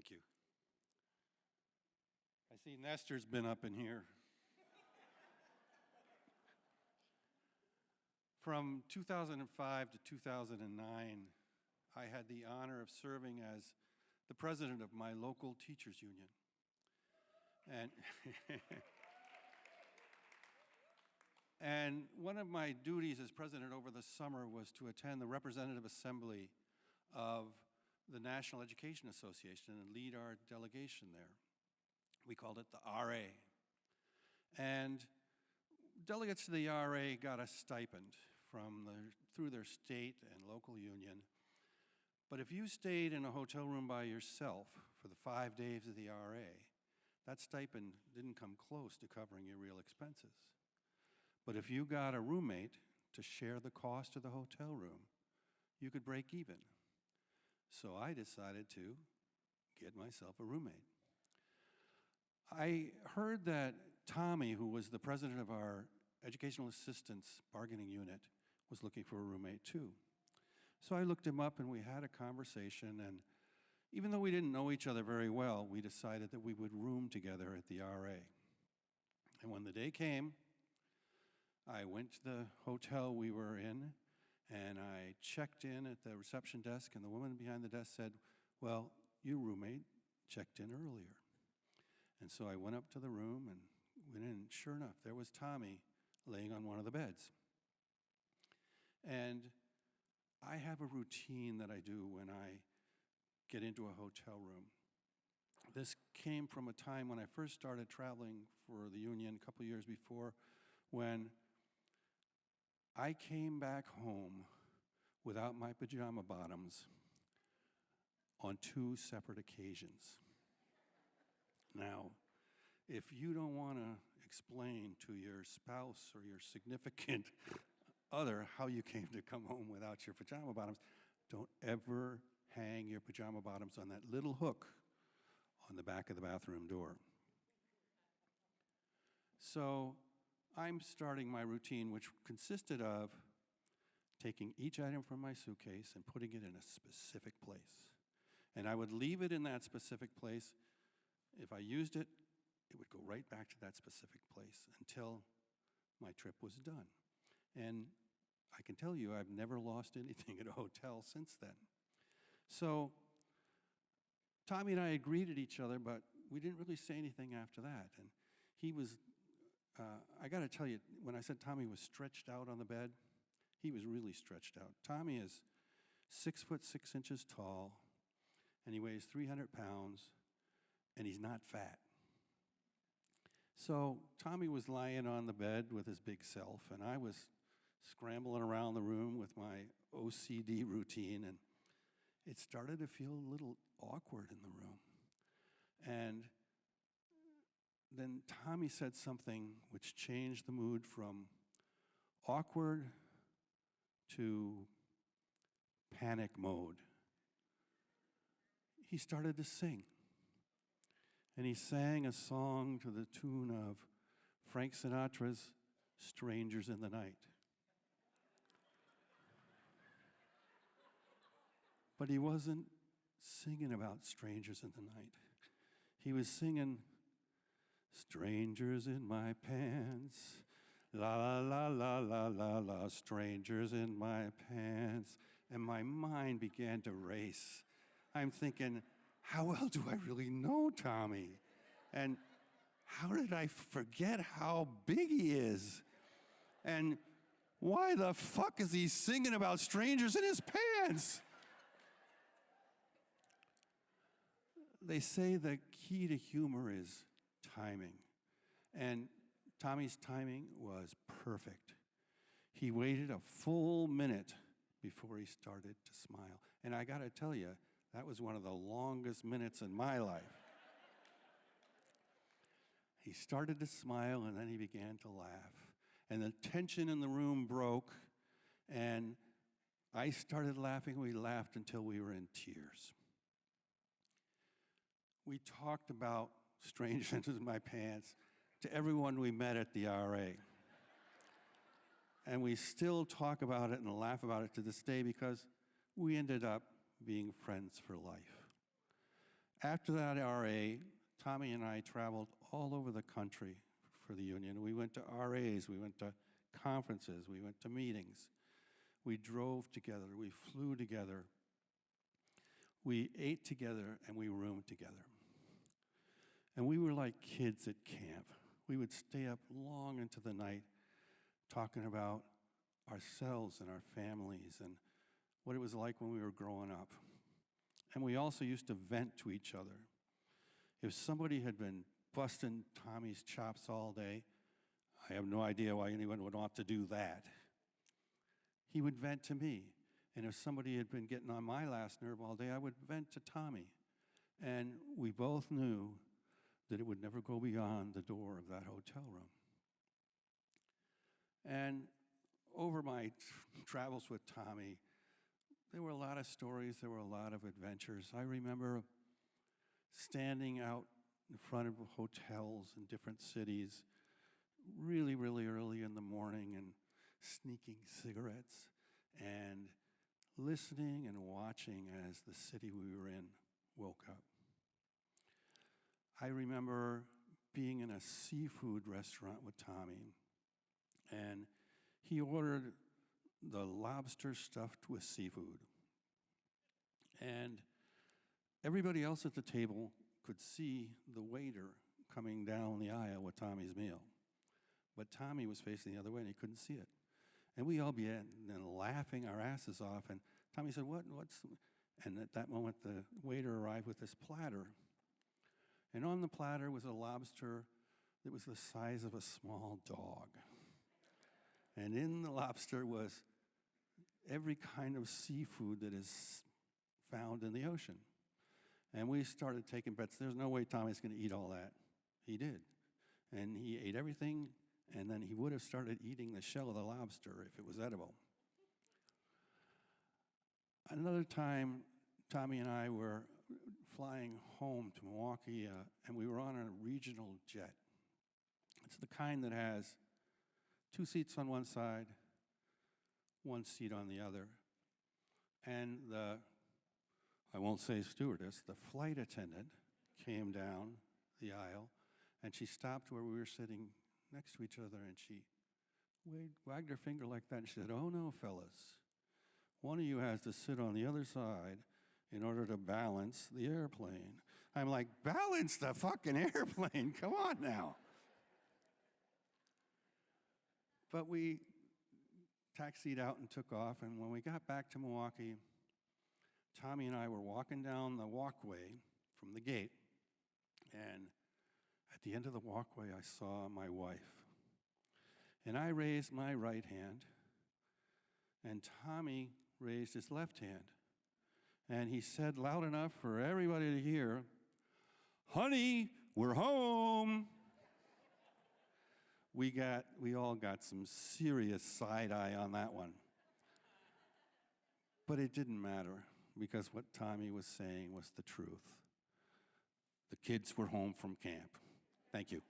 Thank you. I see Nestor's been up in here. From 2005 to 2009, I had the honor of serving as the president of my local teachers union. And, and one of my duties as president over the summer was to attend the representative assembly of the National Education Association and lead our delegation there. We called it the RA. And delegates to the RA got a stipend through their state and local union. But if you stayed in a hotel room by yourself for the 5 days of the RA, that stipend didn't come close to covering your real expenses. But if you got a roommate to share the cost of the hotel room, you could break even. So I decided to get myself a roommate. I heard that Tommy, who was the president of our educational assistance bargaining unit, was looking for a roommate too. So I looked him up and we had a conversation, and even though we didn't know each other very well, we decided that we would room together at the RA. And when the day came, I went to the hotel we were in, and I checked in at the reception desk, and the woman behind the desk said, "Well, your roommate checked in earlier." And so I went up to the room and went in, and sure enough, there was Tommy laying on one of the beds. And I have a routine that I do when I get into a hotel room. This came from a time when I first started traveling for the union a couple years before, when I came back home without my pajama bottoms on 2 separate occasions. Now, if you don't want to explain to your spouse or your significant other how you came to come home without your pajama bottoms, don't ever hang your pajama bottoms on that little hook on the back of the bathroom door. So I'm starting my routine, which consisted of taking each item from my suitcase and putting it in a specific place. And I would leave it in that specific place. If I used it, it would go right back to that specific place until my trip was done. And I can tell you, I've never lost anything at a hotel since then. So Tommy and I had greeted each other, but we didn't really say anything after that. And he was, I got to tell you, when I said Tommy was stretched out on the bed, he was really stretched out. Tommy is 6'6" tall, and he weighs 300 pounds, and he's not fat. So Tommy was lying on the bed with his big self, and I was scrambling around the room with my OCD routine, and it started to feel a little awkward in the room. And then Tommy said something which changed the mood from awkward to panic mode. He started to sing. And he sang a song to the tune of Frank Sinatra's "Strangers in the Night." But he wasn't singing about strangers in the night. He was singing, "Strangers in my pants, la la la la la la la, strangers in my pants." And my mind began to race. I'm thinking, how well do I really know Tommy? And how did I forget how big he is? And why the fuck is he singing about strangers in his pants? They say the key to humor is timing. And Tommy's timing was perfect. He waited a full minute before he started to smile. And I gotta tell you, that was one of the longest minutes in my life. He started to smile, and then he began to laugh. And the tension in the room broke, and I started laughing. We laughed until we were in tears. We talked about strangers in my pants to everyone we met at the RA. And we still talk about it and laugh about it to this day because we ended up being friends for life. After that RA, Tommy and I traveled all over the country for the union. We went to RAs, we went to conferences, we went to meetings. We drove together, we flew together, we ate together, and we roomed together. And we were like kids at camp. We would stay up long into the night talking about ourselves and our families and what it was like when we were growing up. And we also used to vent to each other. If somebody had been busting Tommy's chops all day, I have no idea why anyone would want to do that. He would vent to me. And if somebody had been getting on my last nerve all day, I would vent to Tommy. And we both knew that it would never go beyond the door of that hotel room. And over my travels with Tommy, there were a lot of stories, there were a lot of adventures. I remember standing out in front of hotels in different cities really, really early in the morning and sneaking cigarettes and listening and watching as the city we were in woke up. I remember being in a seafood restaurant with Tommy, and he ordered the lobster stuffed with seafood. And everybody else at the table could see the waiter coming down the aisle with Tommy's meal. But Tommy was facing the other way and he couldn't see it. And we all began laughing our asses off. And Tommy said, what's... And at that moment, the waiter arrived with this platter. And on the platter was a lobster that was the size of a small dog. And in the lobster was every kind of seafood that is found in the ocean. And we started taking bets. There's no way Tommy's going to eat all that. He did. And he ate everything, and then he would have started eating the shell of the lobster if it was edible. Another time, Tommy and I were flying home to Milwaukee, and we were on a regional jet. It's the kind that has 2 seats on one side, 1 seat on the other. And I won't say stewardess, the flight attendant came down the aisle, and she stopped where we were sitting next to each other, and she wagged her finger like that, and she said, "Oh no, fellas, one of you has to sit on the other side in order to balance the airplane." I'm like, balance the fucking airplane, come on now. But we taxied out and took off, and when we got back to Milwaukee, Tommy and I were walking down the walkway from the gate, and at the end of the walkway, I saw my wife. And I raised my right hand, and Tommy raised his left hand. And he said loud enough for everybody to hear, "Honey, we're home." We all got some serious side eye on that one. But it didn't matter, because what Tommy was saying was the truth. The kids were home from camp. Thank you.